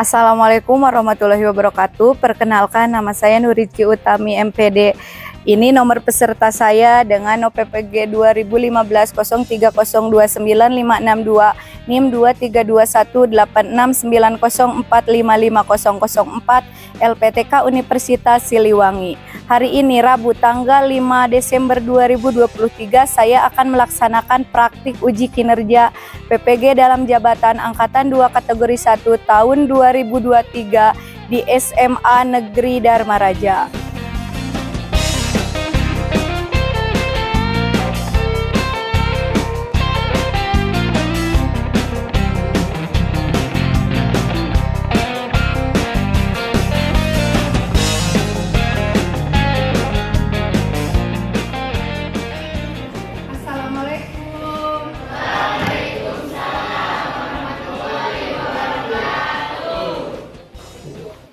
Assalamualaikum warahmatullahi wabarakatuh. Perkenalkan, nama saya Nuridki Utami MPD. Ini nomor peserta saya dengan OPPG 2015 03029562 NIM 23218690455004 LPTK Universitas Siliwangi. Hari ini Rabu tanggal 5 Desember 2023 saya akan melaksanakan praktik uji kinerja PPG dalam jabatan Angkatan 2 kategori 1 tahun 2023 di SMA Negeri Dharma Raja.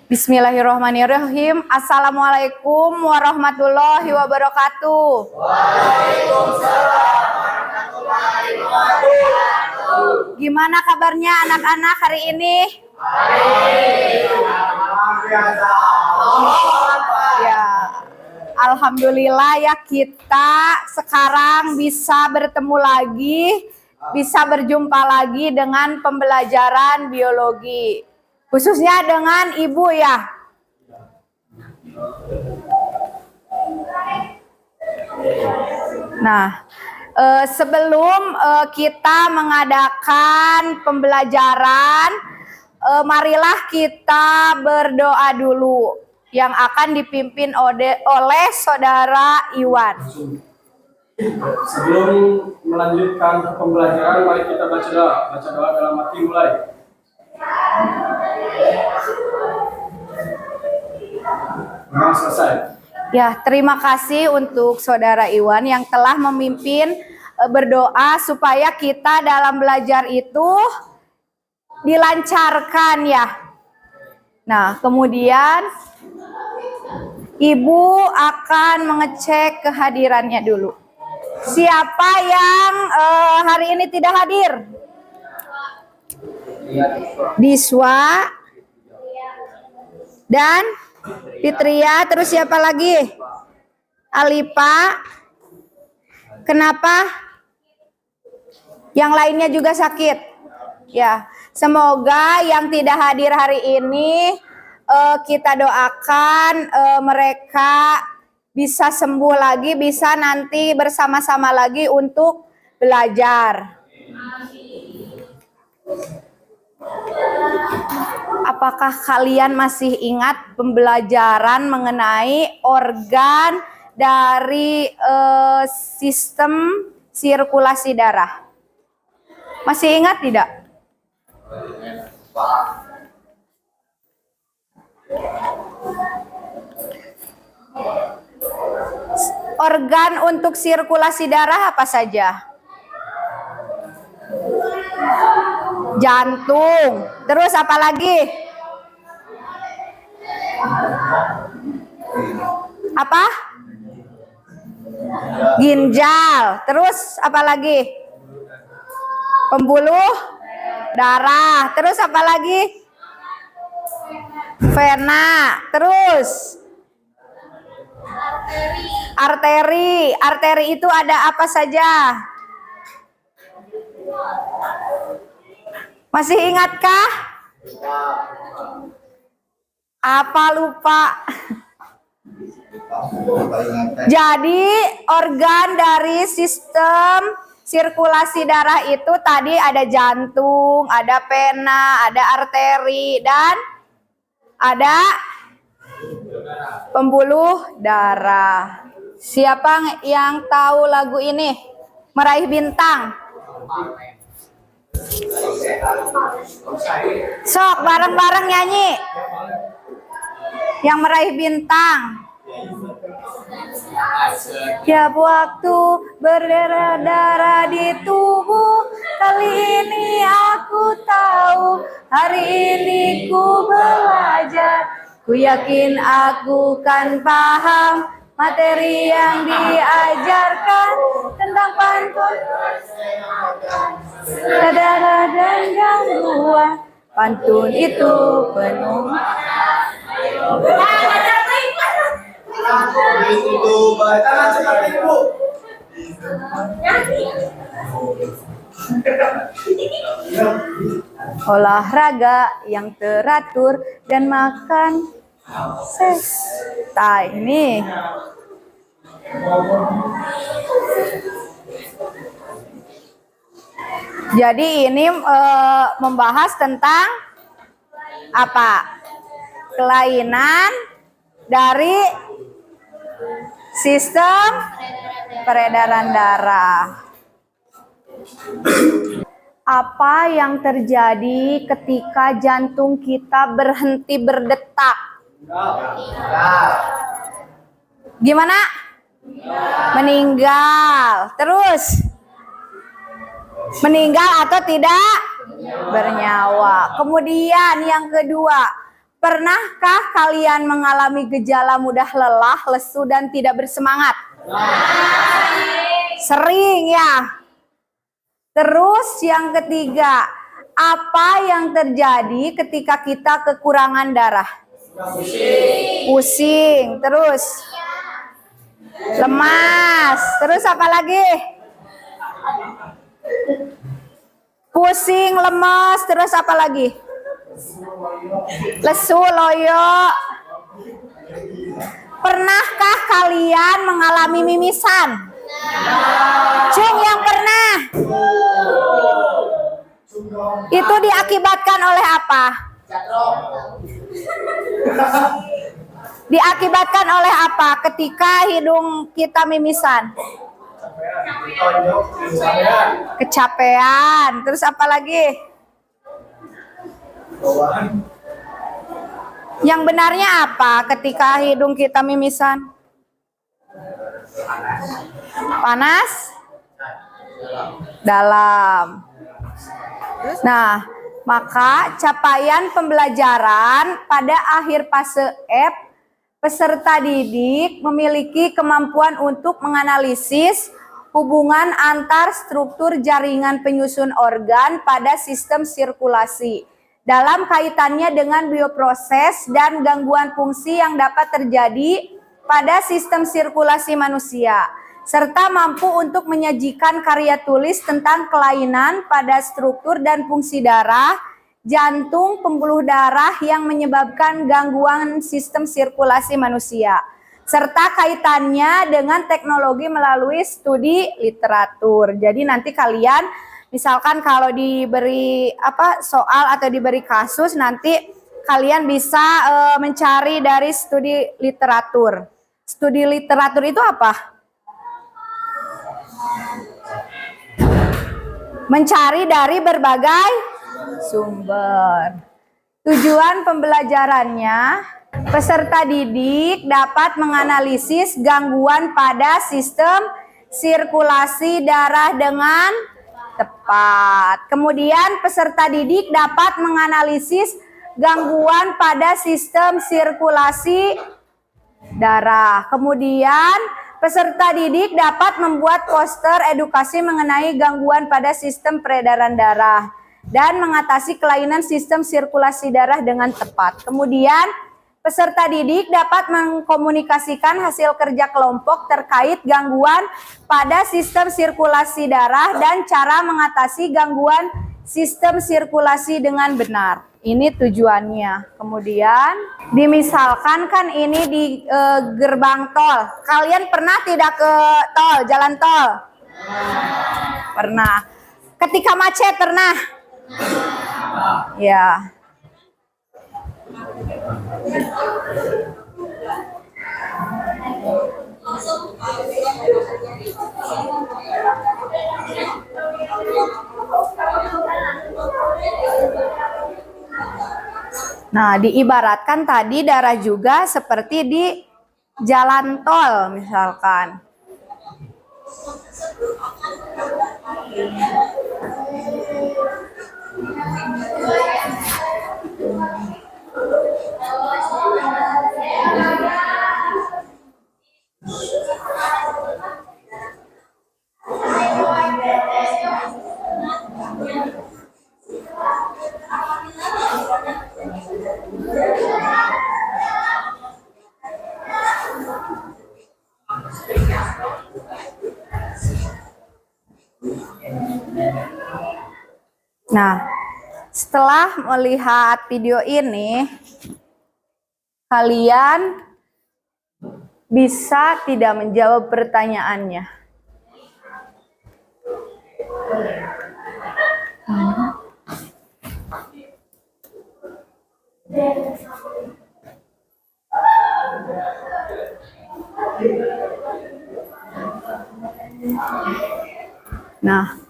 Bismillahirrahmanirrahim. Assalamualaikum warahmatullahi wabarakatuh. Waalaikumsalam warahmatullahi wabarakatuh. Gimana kabarnya anak-anak hari ini? Baik. Ya, alhamdulillah ya, kita sekarang bisa bertemu lagi, bisa berjumpa lagi dengan pembelajaran biologi. Khususnya dengan ibu ya. Nah, sebelum kita mengadakan pembelajaran, marilah kita berdoa dulu yang akan dipimpin oleh Saudara Iwan. Sebelum melanjutkan pembelajaran, mari kita baca doa. Baca doa dalam hati mulai. Nah, selesai. Ya, terima kasih untuk Saudara Iwan yang telah memimpin berdoa supaya kita dalam belajar itu dilancarkan ya. Nah, kemudian Ibu akan mengecek kehadirannya dulu. Siapa yang hari ini tidak hadir? Diswa dan Fitria, terus siapa lagi? Alipa. Kenapa? Yang lainnya juga sakit. Ya, semoga yang tidak hadir hari ini kita doakan mereka bisa sembuh lagi, bisa nanti bersama-sama lagi untuk belajar. Apakah kalian masih ingat pembelajaran mengenai organ dari sistem sirkulasi darah? Masih ingat tidak? Organ untuk sirkulasi darah apa saja? Jantung. Terus apa lagi? Apa? Ginjal. Terus apa lagi? Pembuluh darah. Terus apa lagi? Vena. Terus arteri. Arteri itu ada apa saja? Masih ingatkah? Apa lupa? Jadi organ dari sistem sirkulasi darah itu tadi ada jantung, ada pena, ada arteri, dan ada pembuluh darah. Siapa yang tahu lagu ini? Meraih Bintang. Sok bareng-bareng nyanyi. Yang Meraih Bintang. Tiap waktu berdarah-darah di tubuh, kali ini aku tahu, hari ini ku belajar, ku yakin aku kan paham materi yang diajarkan tentang pantun, darah dan gangguan Pantun itu penuh. Olahraga yang teratur dan makan nah ini jadi ini membahas tentang apa? Kelainan dari sistem peredaran darah. Apa yang terjadi ketika jantung kita berhenti berdetak? Gimana? Meninggal. Terus? Meninggal atau tidak? Bernyawa. Kemudian yang kedua, pernahkah kalian mengalami gejala mudah lelah, lesu, dan tidak bersemangat? Sering ya. Terus yang ketiga, apa yang terjadi ketika kita kekurangan darah? Pusing. Terus lemas. Terus apa lagi? Pusing, lemas. Terus apa lagi? Lesu, loyo. Pernahkah kalian mengalami mimisan? Cung yang pernah. Itu diakibatkan oleh apa? Diakibatkan oleh apa ketika hidung kita mimisan? Kecapean. Terus apa lagi? Yang benarnya apa ketika hidung kita mimisan? Panas? Dalam. Nah, maka capaian pembelajaran pada akhir fase F, peserta didik memiliki kemampuan untuk menganalisis hubungan antar struktur jaringan penyusun organ pada sistem sirkulasi dalam kaitannya dengan bioproses dan gangguan fungsi yang dapat terjadi pada sistem sirkulasi manusia, serta mampu untuk menyajikan karya tulis tentang kelainan pada struktur dan fungsi darah, jantung, pembuluh darah yang menyebabkan gangguan sistem sirkulasi manusia, serta kaitannya dengan teknologi melalui studi literatur. Jadi nanti kalian misalkan kalau diberi soal atau diberi kasus, nanti kalian bisa mencari dari studi literatur. Studi literatur itu apa? Mencari dari berbagai sumber. Tujuan pembelajarannya, peserta didik dapat menganalisis gangguan pada sistem sirkulasi darah dengan tepat. Kemudian peserta didik dapat menganalisis gangguan pada sistem sirkulasi darah. Kemudian peserta didik dapat membuat poster edukasi mengenai gangguan pada sistem peredaran darah dan mengatasi kelainan sistem sirkulasi darah dengan tepat. Kemudian peserta didik dapat mengkomunikasikan hasil kerja kelompok terkait gangguan pada sistem sirkulasi darah dan cara mengatasi gangguan sistem sirkulasi dengan benar. Ini tujuannya. Kemudian dimisalkan kan ini di gerbang tol. Kalian pernah tidak ke tol, jalan tol? Pernah. Ketika macet pernah? Ya. Nah, diibaratkan tadi darah juga seperti di jalan tol misalkan. Nah, setelah melihat video ini, kalian bisa tidak menjawab pertanyaannya. Nah,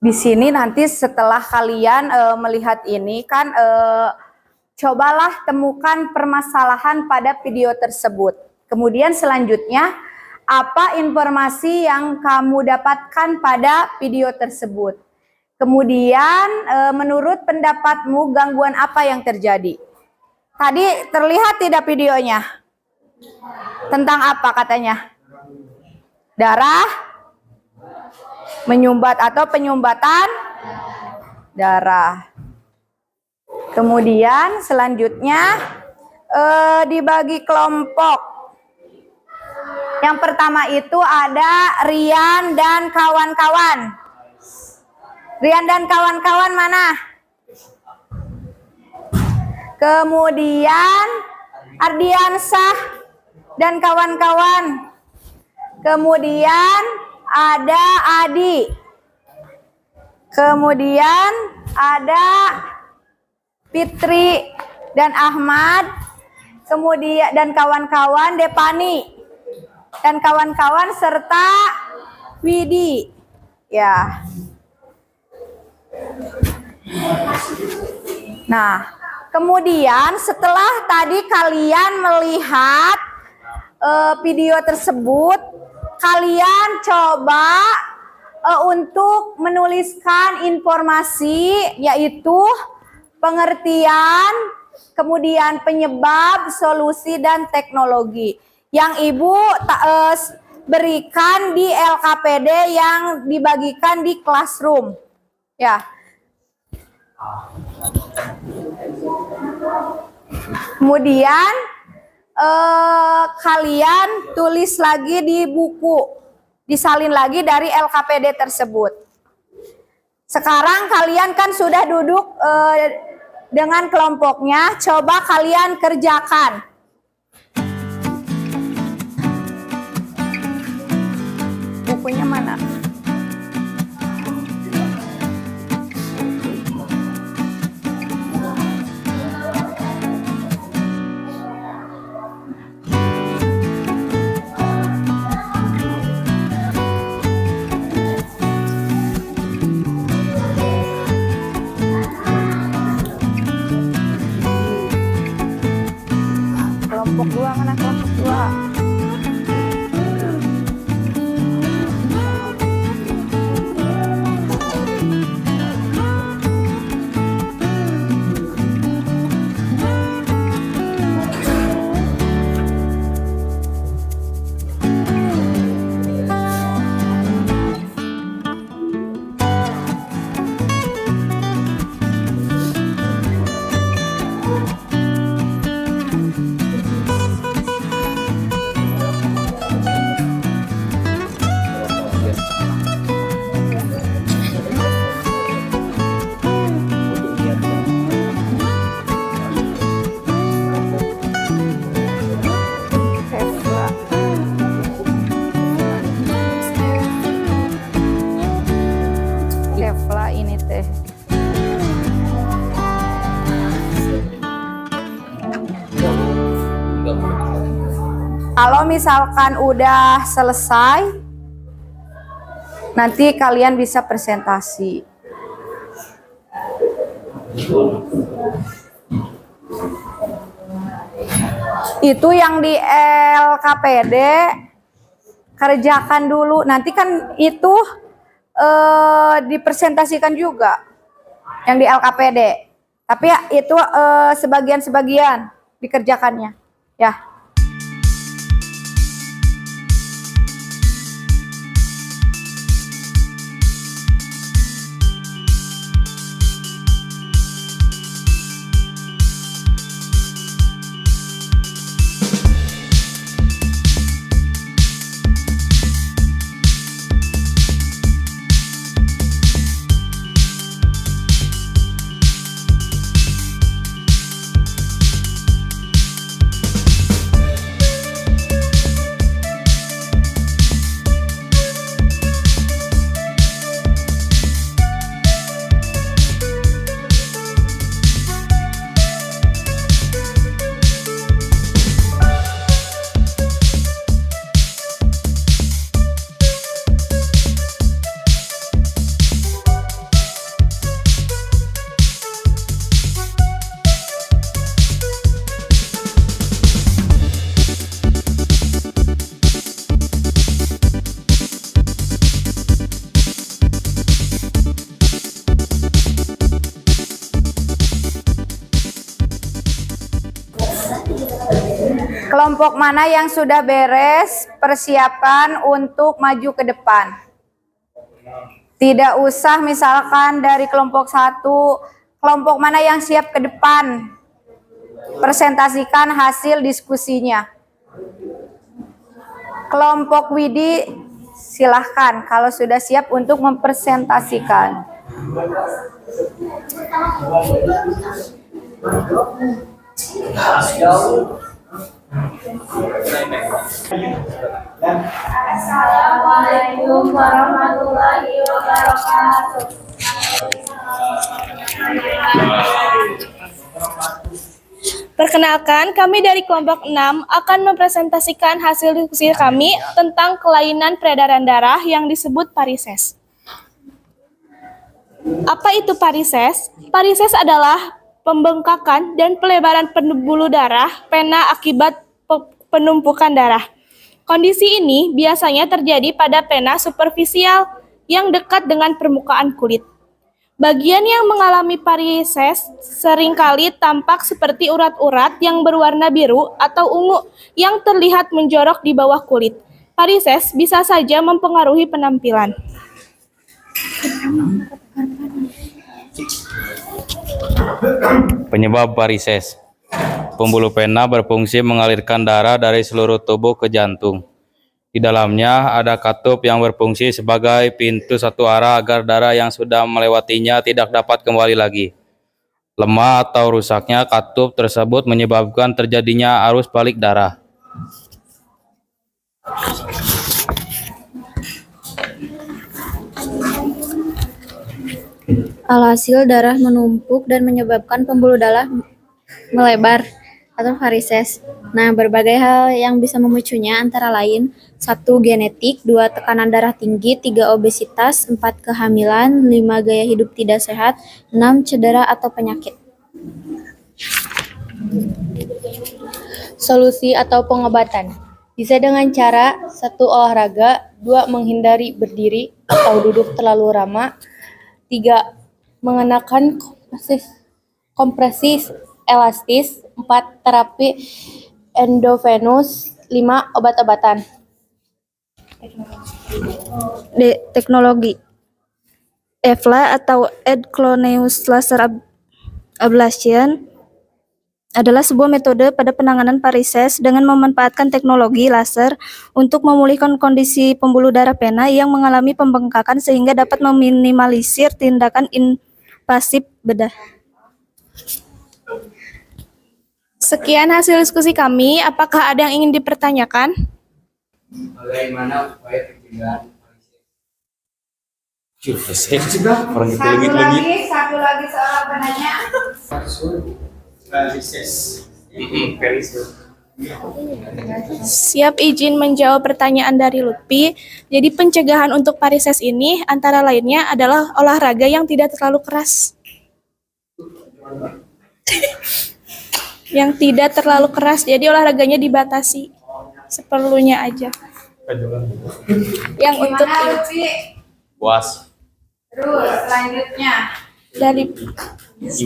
di sini nanti setelah kalian melihat ini kan cobalah temukan permasalahan pada video tersebut. Kemudian selanjutnya, apa informasi yang kamu dapatkan pada video tersebut? Kemudian menurut pendapatmu gangguan apa yang terjadi? Tadi terlihat tidak videonya? Tentang apa katanya? Darah menyumbat atau penyumbatan darah. Kemudian selanjutnya dibagi kelompok. Yang pertama itu ada Rian dan kawan-kawan. Rian dan kawan-kawan mana? Kemudian Ardiansah dan kawan-kawan. Kemudian ada Adi. Kemudian ada Fitri dan Ahmad. Kemudian dan kawan-kawan Depani dan kawan-kawan serta Widi. Ya. Nah, kemudian setelah tadi kalian melihat video tersebut, kalian coba untuk menuliskan informasi yaitu pengertian, kemudian penyebab, solusi, dan teknologi yang Ibu berikan di LKPD yang dibagikan di classroom. Ya. Kemudian kalian tulis lagi di buku, disalin lagi dari LKPD tersebut. Sekarang kalian kan sudah duduk dengan kelompoknya, coba kalian kerjakan. Bukunya mana? Kelompok 2 mana? Kelompok 2. Ini teh. Kalau misalkan udah selesai, nanti kalian bisa presentasi. Itu yang di LKPD kerjakan dulu. Nanti kan itu dipresentasikan juga yang di LKPD. Tapi ya, itu sebagian-sebagian dikerjakannya. Ya. Kelompok mana yang sudah beres persiapan untuk maju ke depan? Tidak usah misalkan dari kelompok 1, kelompok mana yang siap ke depan? Presentasikan hasil diskusinya. Kelompok Widi, silahkan kalau sudah siap untuk mempresentasikan. Assalamualaikum warahmatullahi wabarakatuh. Perkenalkan, kami dari kelompok 6 akan mempresentasikan hasil diskusi kami tentang kelainan peredaran darah yang disebut varises. Apa itu varises? Varises adalah pembengkakan dan pelebaran pembuluh darah pena akibat penumpukan darah. Kondisi ini biasanya terjadi pada pena superficial yang dekat dengan permukaan kulit. Bagian yang mengalami varises seringkali tampak seperti urat-urat yang berwarna biru atau ungu yang terlihat menjorok di bawah kulit. Varises bisa saja mempengaruhi penampilan. Penyebab varises. Pembuluh pena berfungsi mengalirkan darah dari seluruh tubuh ke jantung. Di dalamnya ada katup yang berfungsi sebagai pintu satu arah agar darah yang sudah melewatinya tidak dapat kembali lagi. Lemah atau rusaknya katup tersebut menyebabkan terjadinya arus balik darah. Alhasil darah menumpuk dan menyebabkan pembuluh darah melebar atau varises. Nah, berbagai hal yang bisa memicunya antara lain 1. Genetik, 2. Tekanan darah tinggi, 3. Obesitas, 4. Kehamilan, 5. Gaya hidup tidak sehat, 6. Cedera atau penyakit. Solusi atau pengobatan bisa dengan cara 1. Olahraga, 2. Menghindari berdiri atau duduk terlalu lama, 3. Mengenakan kompresi elastis, 4. Terapi endovenus, 5. Obat-obatan. Teknologi EVLA atau Ed-Cloneus Laser Ablation adalah sebuah metode pada penanganan varises dengan memanfaatkan teknologi laser untuk memulihkan kondisi pembuluh darah pena yang mengalami pembengkakan sehingga dapat meminimalisir tindakan invasif bedah. Sekian hasil diskusi kami. Apakah ada yang ingin dipertanyakan? Bagaimana upaya pencegahan Satu lagi soal penanya. Siap, izin menjawab pertanyaan dari Lutfi. Jadi pencegahan untuk varises ini antara lainnya adalah olahraga yang tidak terlalu keras. Yang tidak terlalu keras, jadi olahraganya dibatasi. Seperlunya aja. Yang untuk Puas. Terus selanjutnya. dari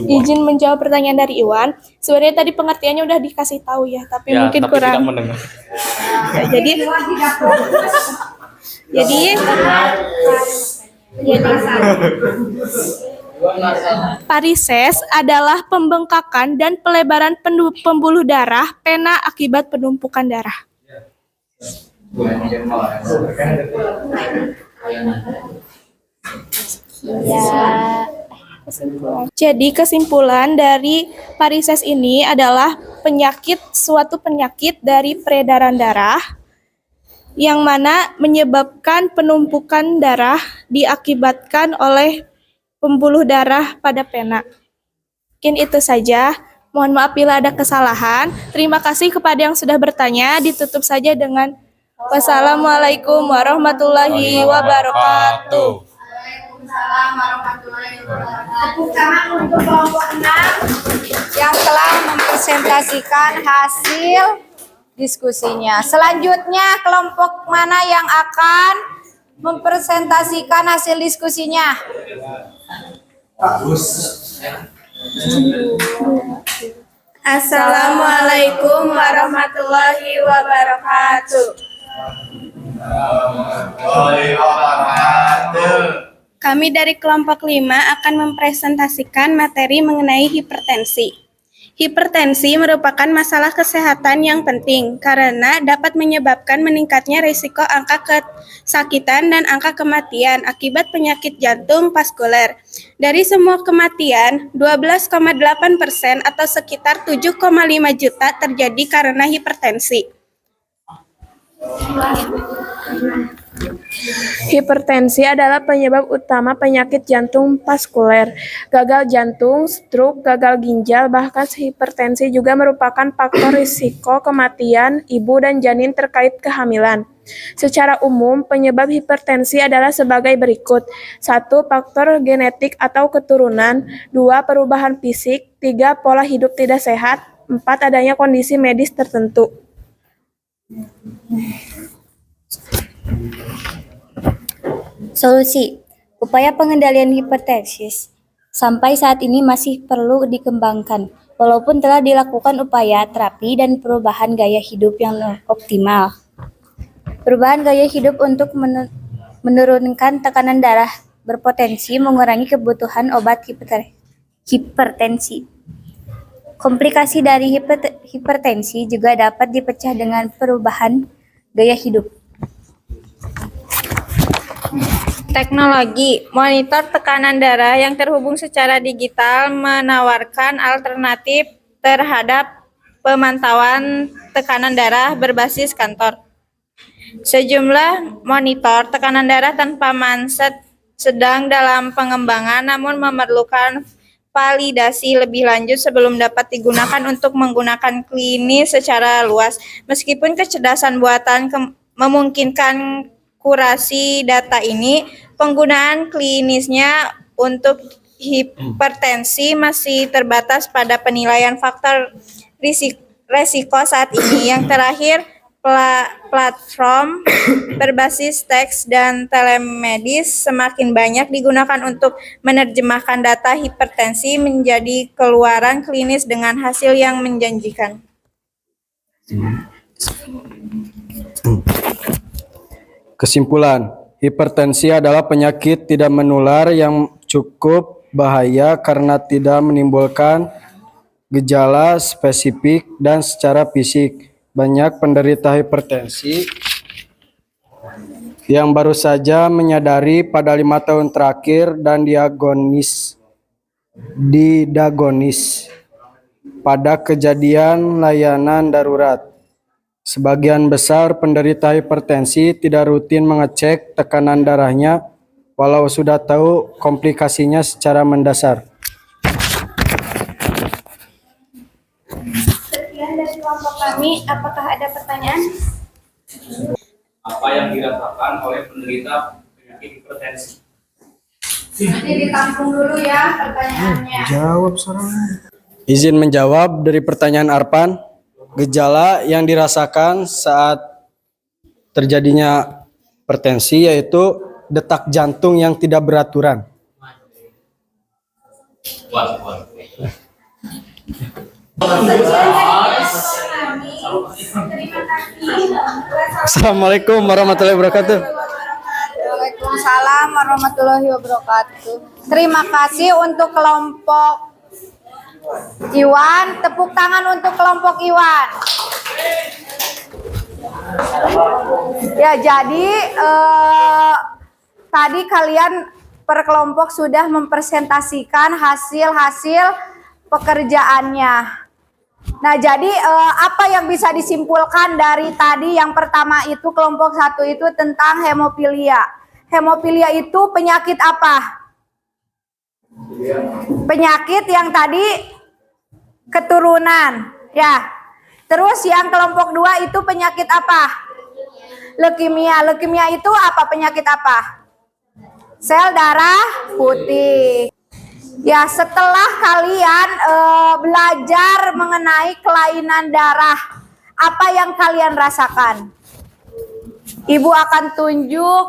izin menjawab pertanyaan dari Iwan. Sebenarnya tadi pengertiannya udah dikasih tahu ya, tapi mungkin kurang. Jadi varises adalah pembengkakan dan pelebaran pembuluh darah pena akibat penumpukan darah. Jadi kesimpulan dari varises ini adalah suatu penyakit dari peredaran darah yang mana menyebabkan penumpukan darah diakibatkan oleh pembuluh darah pada pena. Mungkin itu saja. Mohon maaf bila ada kesalahan. Terima kasih kepada yang sudah bertanya. Ditutup saja dengan wassalamualaikum warahmatullahi wabarakatuh. Waalaikumsalam warahmatullahi wabarakatuh. Tepuk tangan untuk kelompok 6 yang telah mempresentasikan hasil diskusinya. Selanjutnya kelompok mana yang akan mempresentasikan hasil diskusinya? Assalamualaikum warahmatullahi wabarakatuh. Kami dari kelompok 5 akan mempresentasikan materi mengenai hipertensi. Hipertensi merupakan masalah kesehatan yang penting karena dapat menyebabkan meningkatnya risiko angka kesakitan dan angka kematian akibat penyakit jantung vaskuler. Dari semua kematian, 12,8% atau sekitar 7,5 juta terjadi karena hipertensi. Hipertensi adalah penyebab utama penyakit jantung vaskuler, gagal jantung, stroke, gagal ginjal, bahkan hipertensi juga merupakan faktor risiko kematian ibu dan janin terkait kehamilan. Secara umum, penyebab hipertensi adalah sebagai berikut. 1. Faktor genetik atau keturunan. 2. Perubahan fisik. 3. Pola hidup tidak sehat. 4. Adanya kondisi medis tertentu. Solusi. Upaya pengendalian hipertensi sampai saat ini masih perlu dikembangkan, walaupun telah dilakukan upaya terapi dan perubahan gaya hidup yang optimal. Perubahan gaya hidup untuk menurunkan tekanan darah berpotensi mengurangi kebutuhan obat hipertensi. Komplikasi dari hipertensi juga dapat dipecah dengan perubahan gaya hidup. Teknologi monitor tekanan darah yang terhubung secara digital menawarkan alternatif terhadap pemantauan tekanan darah berbasis kantor. Sejumlah monitor tekanan darah tanpa manset sedang dalam pengembangan namun memerlukan validasi lebih lanjut sebelum dapat digunakan untuk menggunakan klinis secara luas. Meskipun kecerdasan buatan memungkinkan kurasi data ini, penggunaan klinisnya untuk hipertensi masih terbatas pada penilaian faktor risiko saat ini. Yang terakhir, platform berbasis teks dan telemedis semakin banyak digunakan untuk menerjemahkan data hipertensi menjadi keluaran klinis dengan hasil yang menjanjikan. Kesimpulan, hipertensi adalah penyakit tidak menular yang cukup bahaya karena tidak menimbulkan gejala spesifik dan secara fisik. Banyak penderita hipertensi yang baru saja menyadari pada 5 tahun terakhir dan didagonis pada kejadian layanan darurat. Sebagian besar penderita hipertensi tidak rutin mengecek tekanan darahnya walau sudah tahu komplikasinya secara mendasar. Sekian dari kelompok kami, apakah ada pertanyaan? Apa yang dirasakan oleh penderita penyakit hipertensi? Nanti ditampung dulu ya pertanyaannya. Jawab sekarang. Izin menjawab dari pertanyaan Arpan. Gejala yang dirasakan saat terjadinya hipertensi yaitu detak jantung yang tidak beraturan. Assalamualaikum warahmatullahi wabarakatuh. Waalaikumsalam warahmatullahi wabarakatuh. Terima kasih untuk kelompok Iwan, tepuk tangan untuk kelompok Iwan. Ya, jadi tadi kalian per kelompok sudah mempresentasikan hasil-hasil pekerjaannya. Nah, jadi apa yang bisa disimpulkan dari tadi? Yang pertama itu kelompok 1 itu tentang hemofilia. Hemofilia itu penyakit apa? Penyakit yang tadi keturunan, ya. Terus yang kelompok 2 itu penyakit apa? Leukemia. Leukemia itu apa? Penyakit apa? Sel darah putih. Ya, setelah kalian belajar mengenai kelainan darah, apa yang kalian rasakan? Ibu akan tunjuk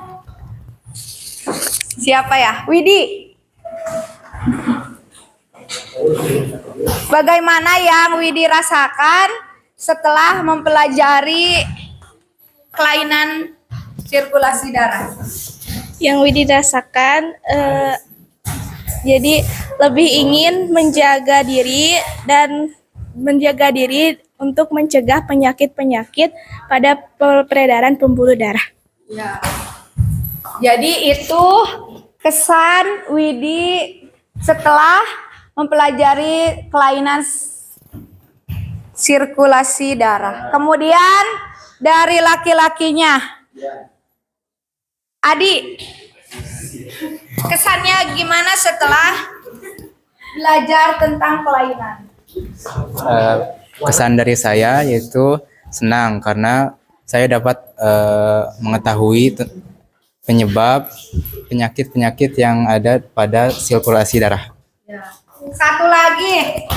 siapa ya? Widi. Bagaimana yang Widi rasakan setelah mempelajari kelainan sirkulasi darah? Yang Widi rasakan jadi lebih ingin menjaga diri untuk mencegah penyakit-penyakit pada peredaran pembuluh darah. Ya. Jadi itu kesan Widi setelah mempelajari kelainan sirkulasi darah. Kemudian dari laki-lakinya, Adi, kesannya gimana setelah belajar tentang kelainan? Kesan dari saya yaitu senang karena saya dapat mengetahui penyebab penyakit-penyakit yang ada pada sirkulasi darah. Satu lagi,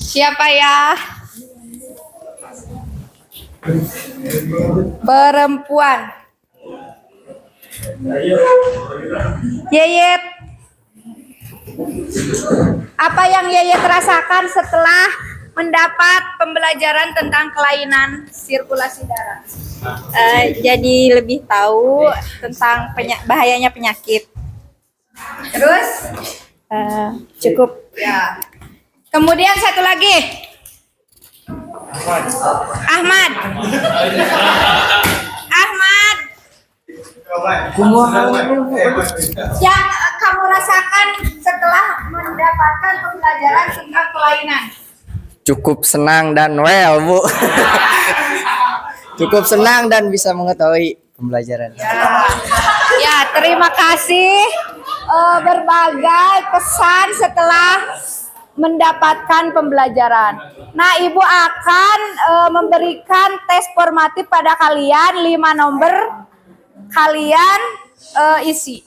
siapa ya? Perempuan. Yeyet, apa yang Yeyet rasakan setelah mendapat pembelajaran tentang kelainan sirkulasi darah? Jadi lebih tahu tentang bahayanya penyakit. Terus? Cukup. Ya. Kemudian satu lagi, Ahmad. Ahmad, yang kamu rasakan setelah mendapatkan pembelajaran tentang kelainan? Cukup senang dan well, Bu. Cukup senang dan bisa mengetahui pembelajaran. Ya, terima kasih. Berbagai pesan setelah mendapatkan pembelajaran. Nah, Ibu akan memberikan tes formatif pada kalian, 5 nomor kalian isi.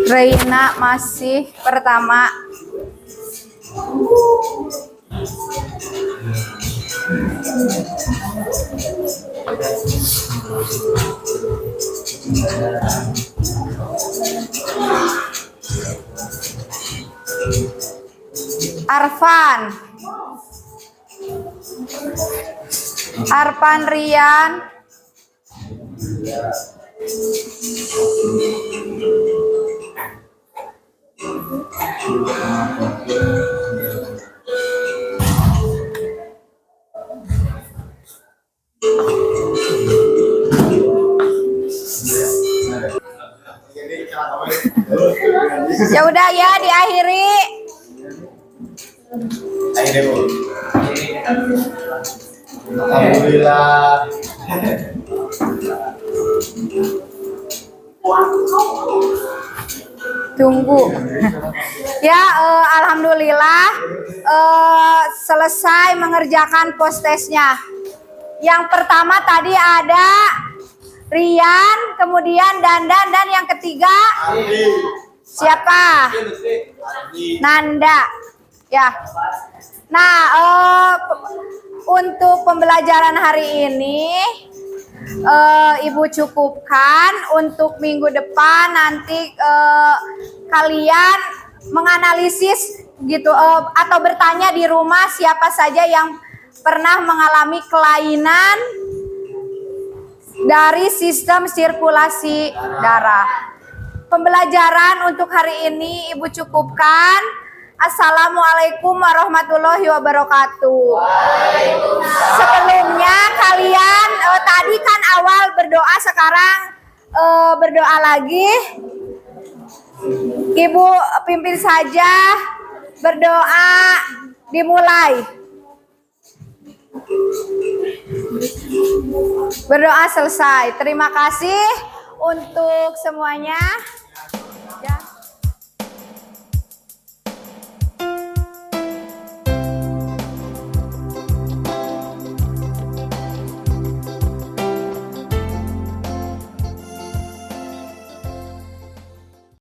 Reina masih pertama. Arfan Rian. Ya udah ya, diakhiri. Alhamdulillah. Tunggu. Ya, alhamdulillah selesai mengerjakan postesnya. Yang pertama tadi ada Rian, kemudian Dandan, dan yang ketiga siapa? Nanda. Ya. Nah, untuk pembelajaran hari ini Ibu cukupkan. Untuk minggu depan nanti kalian menganalisis gitu atau bertanya di rumah siapa saja yang pernah mengalami kelainan dari sistem sirkulasi darah. Pembelajaran untuk hari ini Ibu cukupkan. Assalamualaikum warahmatullahi wabarakatuh. Sebelumnya kalian tadi kan awal berdoa, sekarang berdoa lagi. Ibu pimpin saja berdoa, dimulai. Berdoa selesai. Terima kasih untuk semuanya. Ya.